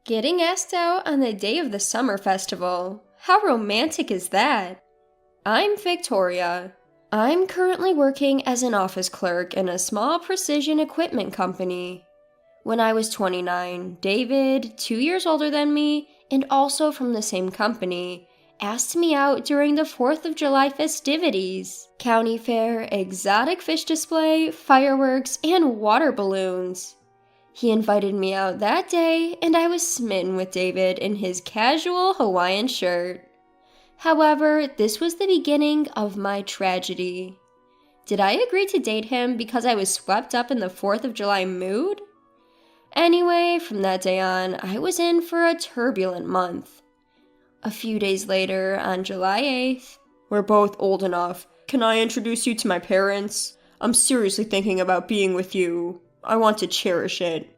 Getting asked out on the day of the summer festival. How romantic is that? I'm Victoria. I'm currently working as an office clerk in a small precision equipment company. When I was 29, David, 2 years older than me, and also from the same company, asked me out during the 4th of July festivities. County fair, exotic fish display, fireworks, and water balloons. He invited me out that day, and I was smitten with David in his casual Hawaiian shirt. However, this was the beginning of my tragedy. Did I agree to date him because I was swept up in the 4th of July mood? Anyway, from that day on, I was in for a turbulent month. A few days later, on July 8th, "We're both old enough. Can I introduce you to my parents? I'm seriously thinking about being with you. I want to cherish it."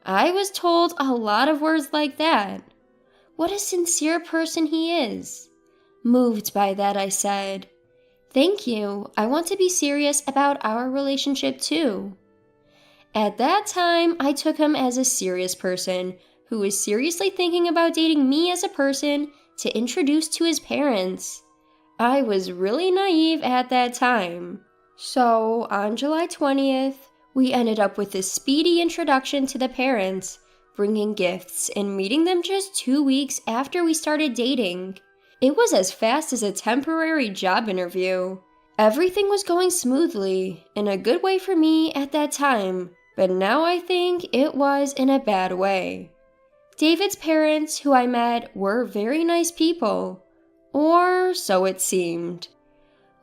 I was told a lot of words like that. What a sincere person he is. Moved by that, I said, "Thank you. I want to be serious about our relationship too." At that time, I took him as a serious person who was seriously thinking about dating me as a person to introduce to his parents. I was really naive at that time. So, on July 20th, we ended up with a speedy introduction to the parents, bringing gifts and meeting them just 2 weeks after we started dating. It was as fast as a temporary job interview. Everything was going smoothly, in a good way for me at that time, but now I think it was in a bad way. David's parents, who I met, were very nice people. Or so it seemed.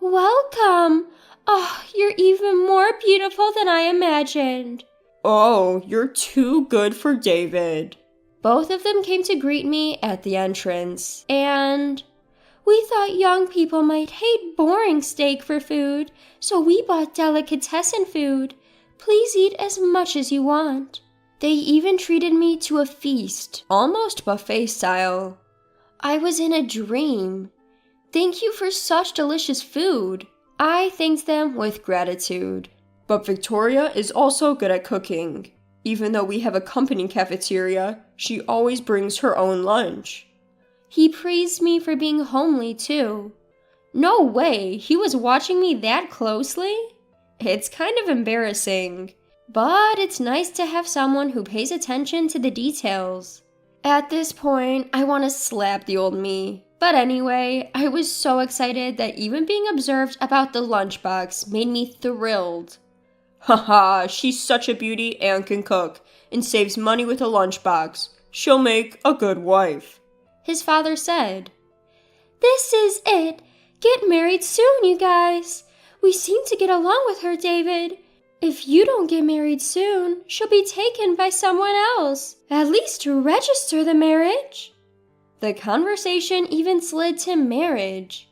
"Welcome! Oh, you're even more beautiful than I imagined." "Oh, you're too good for David." Both of them came to greet me at the entrance, and "We thought young people might hate boring steak for food, so we bought delicatessen food. Please eat as much as you want." They even treated me to a feast, almost buffet style. I was in a dream. "Thank you for such delicious food." I thanked them with gratitude. "But Victoria is also good at cooking. Even though we have a company cafeteria, she always brings her own lunch." He praised me for being homely too. No way, he was watching me that closely? It's kind of embarrassing, but it's nice to have someone who pays attention to the details. At this point, I want to slap the old me. But anyway, I was so excited that even being observed about the lunchbox made me thrilled. "Haha, she's such a beauty and can cook, and saves money with a lunchbox. She'll make a good wife," his father said. "This is it. Get married soon, you guys. We seem to get along with her, David. If you don't get married soon, she'll be taken by someone else. At least register the marriage." The conversation even slid to marriage.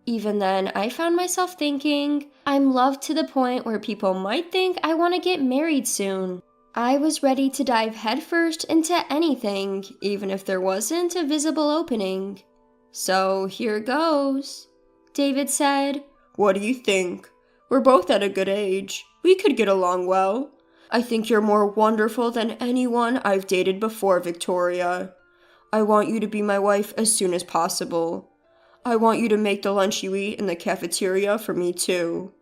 Even then, I found myself thinking, I'm loved to the point where people might think I want to get married soon. I was ready to dive headfirst into anything, even if there wasn't a visible opening. "So here goes," David said. "What do you think? We're both at a good age. We could get along well. I think you're more wonderful than anyone I've dated before, Victoria. I want you to be my wife as soon as possible. I want you to make the lunch you eat in the cafeteria for me too."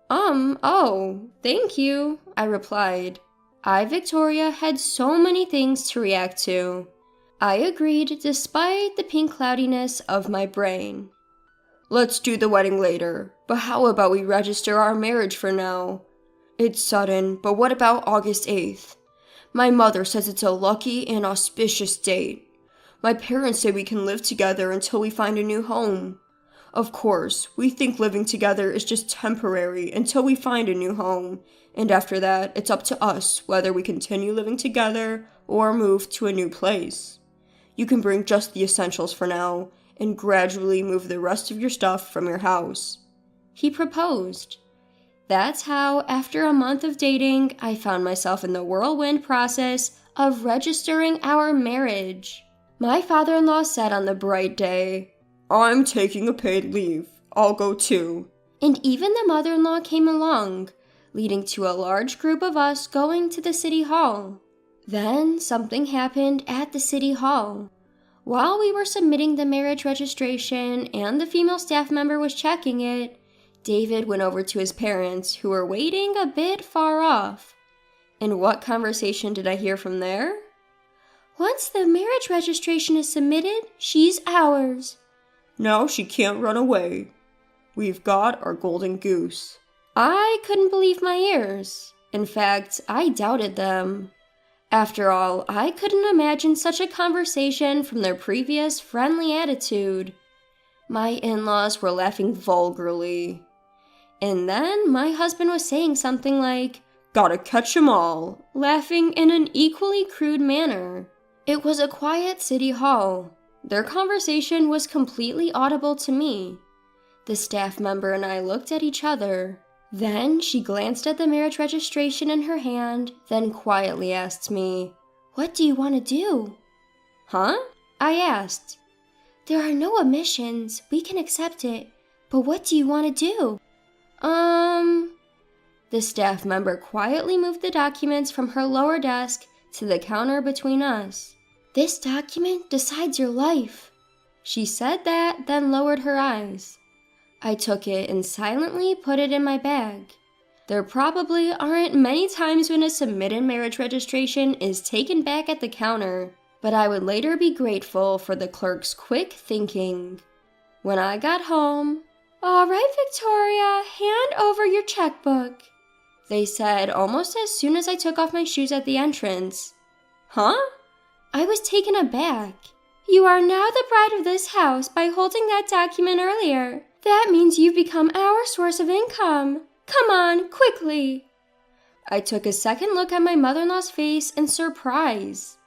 Oh, thank you," I replied. I, Victoria, had so many things to react to. I agreed despite the pink cloudiness of my brain. "Let's do the wedding later, but how about we register our marriage for now? It's sudden, but what about August 8th? My mother says it's a lucky and auspicious date. My parents say we can live together until we find a new home. Of course, we think living together is just temporary until we find a new home, and after that, it's up to us whether we continue living together or move to a new place. You can bring just the essentials for now, and gradually move the rest of your stuff from your house," he proposed. That's how, after a month of dating, I found myself in the whirlwind process of registering our marriage. My father-in-law said on the bright day, "I'm taking a paid leave. I'll go too." And even the mother-in-law came along, leading to a large group of us going to the city hall. Then something happened at the city hall. While we were submitting the marriage registration and the female staff member was checking it, David went over to his parents, who were waiting a bit far off. And what conversation did I hear from there? Once the marriage registration is submitted, she's ours. Now she can't run away. We've got our golden goose. I couldn't believe my ears. In fact, I doubted them. After all, I couldn't imagine such a conversation from their previous friendly attitude. My in-laws were laughing vulgarly. And then my husband was saying something like, "Gotta catch 'em all," laughing in an equally crude manner. It was a quiet city hall. Their conversation was completely audible to me. The staff member and I looked at each other. Then she glanced at the marriage registration in her hand, then quietly asked me, "What do you want to do?" "Huh?" I asked. "There are no omissions. We can accept it. But what do you want to do?" The staff member quietly moved the documents from her lower desk to the counter between us. "This document decides your life." She said that, then lowered her eyes. I took it and silently put it in my bag. There probably aren't many times when a submitted marriage registration is taken back at the counter, but I would later be grateful for the clerk's quick thinking. When I got home, "All right, Victoria, hand over your checkbook," they said almost as soon as I took off my shoes at the entrance. "Huh?" I was taken aback. "You are now the bride of this house by holding that document earlier. That means you've become our source of income. Come on, quickly." I took a second look at my mother-in-law's face in surprise.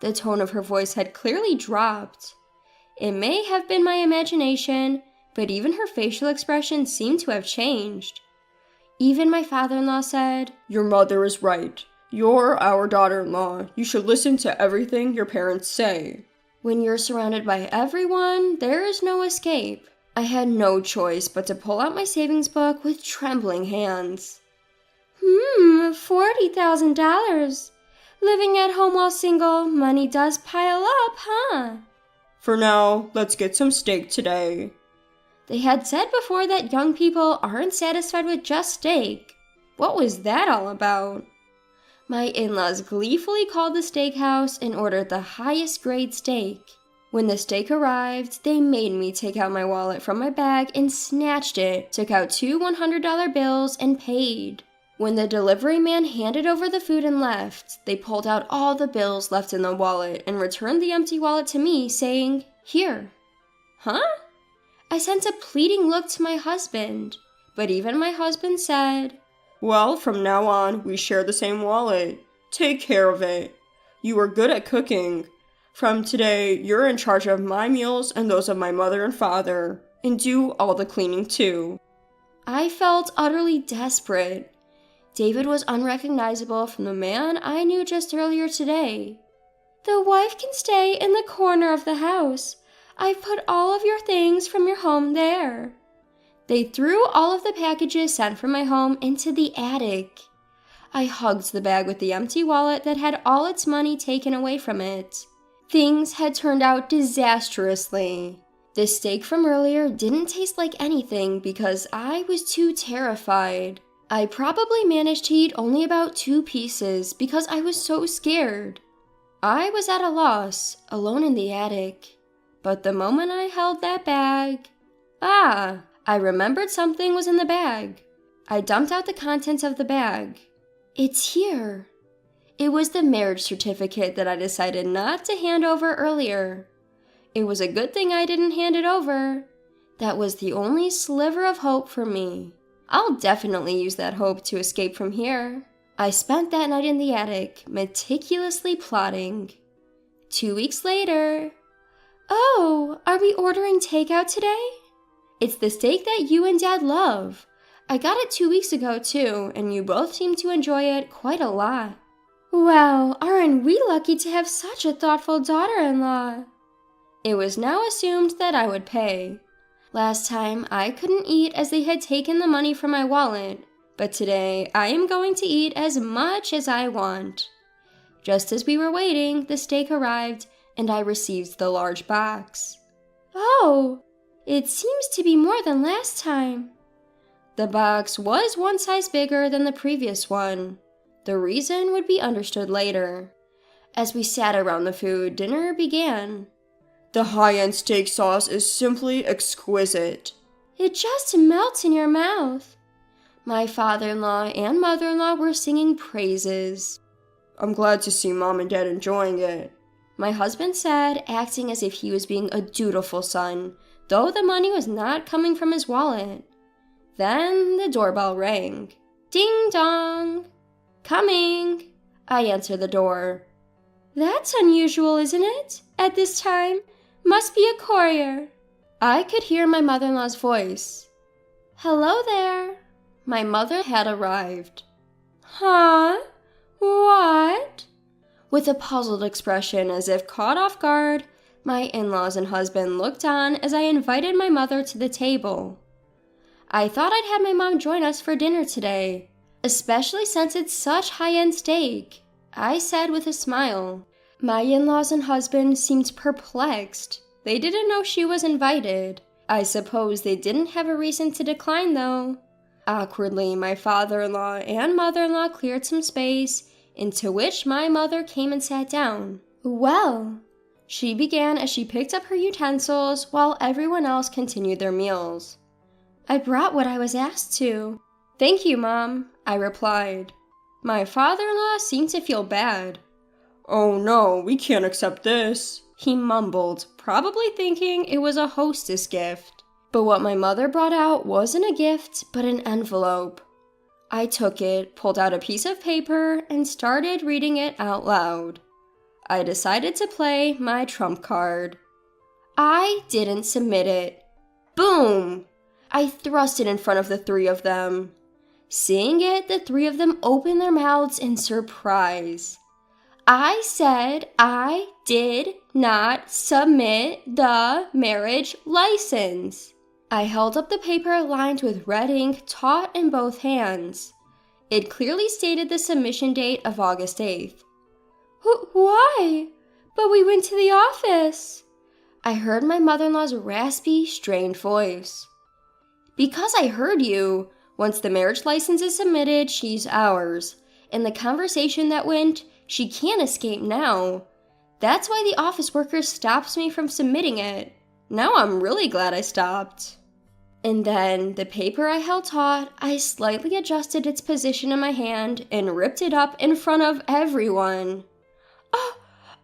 The tone of her voice had clearly dropped. It may have been my imagination, but even her facial expression seemed to have changed. Even my father-in-law said, "Your mother is right. You're our daughter-in-law. You should listen to everything your parents say." When you're surrounded by everyone, there is no escape. I had no choice but to pull out my savings book with trembling hands. $40,000. Living at home while single, money does pile up, huh? "For now, let's get some steak today." They had said before that young people aren't satisfied with just steak. What was that all about? My in-laws gleefully called the steakhouse and ordered the highest grade steak. When the steak arrived, they made me take out my wallet from my bag and snatched it, took out 2 $100 bills, and paid. When the delivery man handed over the food and left, they pulled out all the bills left in the wallet and returned the empty wallet to me, saying, "Here." Huh? I sent a pleading look to my husband, but even my husband said, "Well, from now on, we share the same wallet. Take care of it. You are good at cooking. From today, you're in charge of my meals and those of my mother and father, and do all the cleaning too." I felt utterly desperate. David was unrecognizable from the man I knew just earlier today. "The wife can stay in the corner of the house. I've put all of your things from your home there." They threw all of the packages sent from my home into the attic. I hugged the bag with the empty wallet that had all its money taken away from it. Things had turned out disastrously. The steak from earlier didn't taste like anything because I was too terrified. I probably managed to eat only about 2 pieces because I was so scared. I was at a loss, alone in the attic. But the moment I held that bag, I remembered something was in the bag. I dumped out the contents of the bag. It's here. It was the marriage certificate that I decided not to hand over earlier. It was a good thing I didn't hand it over. That was the only sliver of hope for me. I'll definitely use that hope to escape from here. I spent that night in the attic, meticulously plotting. 2 weeks later. "Oh, are we ordering takeout today?" "It's the steak that you and Dad love. I got it 2 weeks ago too, and you both seem to enjoy it quite a lot." "Wow, aren't we lucky to have such a thoughtful daughter-in-law?" It was now assumed that I would pay. Last time, I couldn't eat as they had taken the money from my wallet, but today I am going to eat as much as I want. Just as we were waiting, the steak arrived, and I received the large box. Oh, it seems to be more than last time. The box was one size bigger than the previous one. The reason would be understood later. As we sat around the food, dinner began. The high-end steak sauce is simply exquisite. It just melts in your mouth. My father-in-law and mother-in-law were singing praises. I'm glad to see Mom and Dad enjoying it, my husband said, acting as if he was being a dutiful son, though the money was not coming from his wallet. Then the doorbell rang. Ding dong! Coming! I answered the door. That's unusual, isn't it? At this time? Must be a courier. I could hear my mother-in-law's voice. Hello there. My mother had arrived. Huh? What? With a puzzled expression as if caught off guard, my in-laws and husband looked on as I invited my mother to the table. I thought I'd have my mom join us for dinner today, especially since it's such high-end steak, I said with a smile. My in-laws and husband seemed perplexed. They didn't know she was invited. I suppose they didn't have a reason to decline, though. Awkwardly, my father-in-law and mother-in-law cleared some space, into which my mother came and sat down. Well, she began as she picked up her utensils while everyone else continued their meals. I brought what I was asked to. Thank you, Mom, I replied. My father-in-law seemed to feel bad. Oh no, we can't accept this, he mumbled, probably thinking it was a hostess gift. But what my mother brought out wasn't a gift, but an envelope. I took it, pulled out a piece of paper, and started reading it out loud. I decided to play my trump card. I didn't submit it. Boom! I thrust it in front of the three of them. Seeing it, the three of them opened their mouths in surprise. I said I did not submit the marriage license. I held up the paper lined with red ink taut in both hands. It clearly stated the submission date of August 8th. Why? But we went to the office. I heard my mother-in-law's raspy, strained voice. Because I heard you. Once the marriage license is submitted, she's ours. In the conversation that went, she can't escape now. That's why the office worker stops me from submitting it. Now I'm really glad I stopped. And then, the paper I held taut, I slightly adjusted its position in my hand and ripped it up in front of everyone.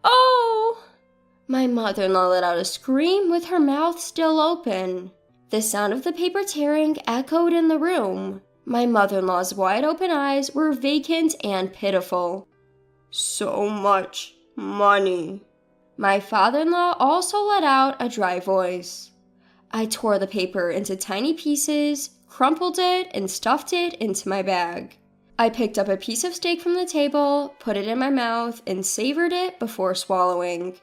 Oh! My mother-in-law let out a scream with her mouth still open. The sound of the paper tearing echoed in the room. My mother-in-law's wide-open eyes were vacant and pitiful. So much money. My father-in-law also let out a dry voice. I tore the paper into tiny pieces, crumpled it, and stuffed it into my bag. I picked up a piece of steak from the table, put it in my mouth, and savored it before swallowing.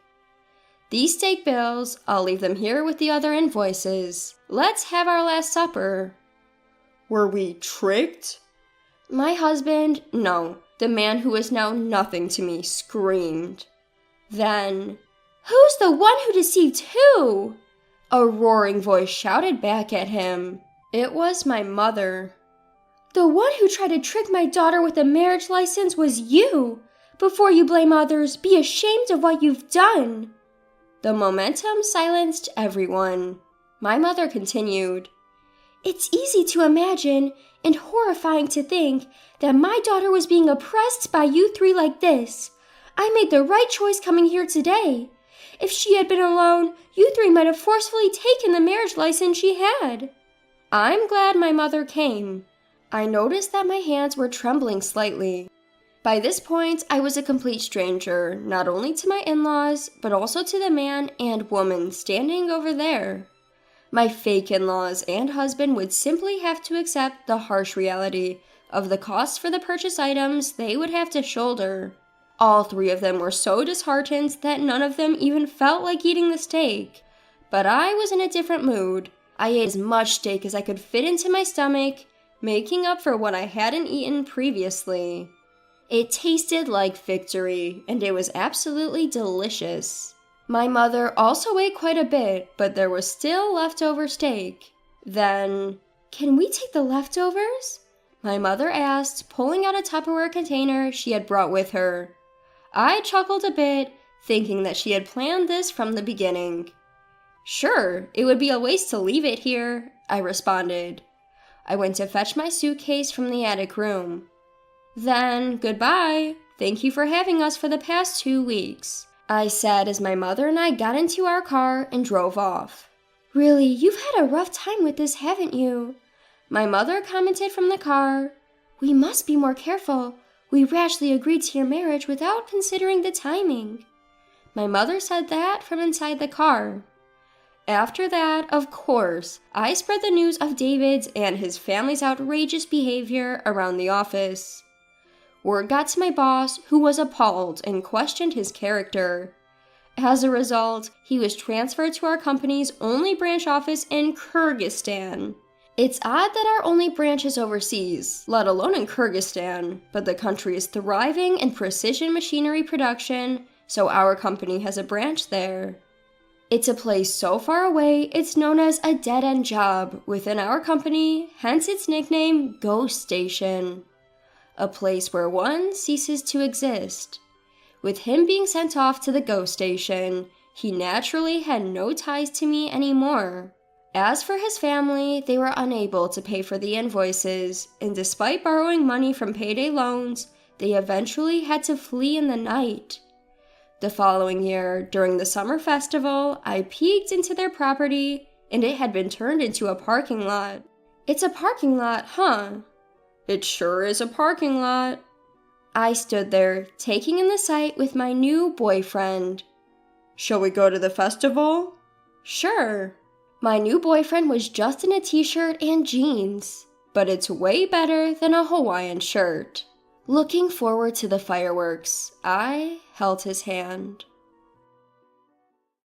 These steak bills, I'll leave them here with the other invoices. Let's have our last supper. Were we tricked? My husband, no, the man who is now nothing to me, screamed. Then, who's the one who deceived who? A roaring voice shouted back at him. It was my mother. The one who tried to trick my daughter with a marriage license was you. Before you blame others, be ashamed of what you've done. The momentum silenced everyone. My mother continued. It's easy to imagine and horrifying to think that my daughter was being oppressed by you three like this. I made the right choice coming here today. If she had been alone, you three might have forcefully taken the marriage license she had. I'm glad my mother came. I noticed that my hands were trembling slightly. By this point, I was a complete stranger, not only to my in-laws, but also to the man and woman standing over there. My fake in-laws and husband would simply have to accept the harsh reality of the costs for the purchased items they would have to shoulder. All three of them were so disheartened that none of them even felt like eating the steak. But I was in a different mood. I ate as much steak as I could fit into my stomach, making up for what I hadn't eaten previously. It tasted like victory, and it was absolutely delicious. My mother also ate quite a bit, but there was still leftover steak. Then, "Can we take the leftovers?" my mother asked, pulling out a Tupperware container she had brought with her. I chuckled a bit, thinking that she had planned this from the beginning. "Sure, it would be a waste to leave it here," I responded. I went to fetch my suitcase from the attic room. "Then, goodbye. Thank you for having us for the past 2 weeks," I said as my mother and I got into our car and drove off. "Really, you've had a rough time with this, haven't you?" my mother commented from the car. "We must be more careful. We rashly agreed to your marriage without considering the timing." My mother said that from inside the car. After that, of course, I spread the news of David's and his family's outrageous behavior around the office. Word got to my boss, who was appalled and questioned his character. As a result, he was transferred to our company's only branch office in Kyrgyzstan. It's odd that our only branch is overseas, let alone in Kyrgyzstan, but the country is thriving in precision machinery production, so our company has a branch there. It's a place so far away, it's known as a dead-end job within our company, hence its nickname, Ghost Station. A place where one ceases to exist. With him being sent off to the Ghost Station, he naturally had no ties to me anymore. As for his family, they were unable to pay for the invoices, and despite borrowing money from payday loans, they eventually had to flee in the night. The following year, during the summer festival, I peeked into their property, and it had been turned into a parking lot. "It's a parking lot, huh?" "It sure is a parking lot." I stood there, taking in the sight with my new boyfriend. "Shall we go to the festival?" "Sure." My new boyfriend was just in a t-shirt and jeans, but it's way better than a Hawaiian shirt. Looking forward to the fireworks, I held his hand.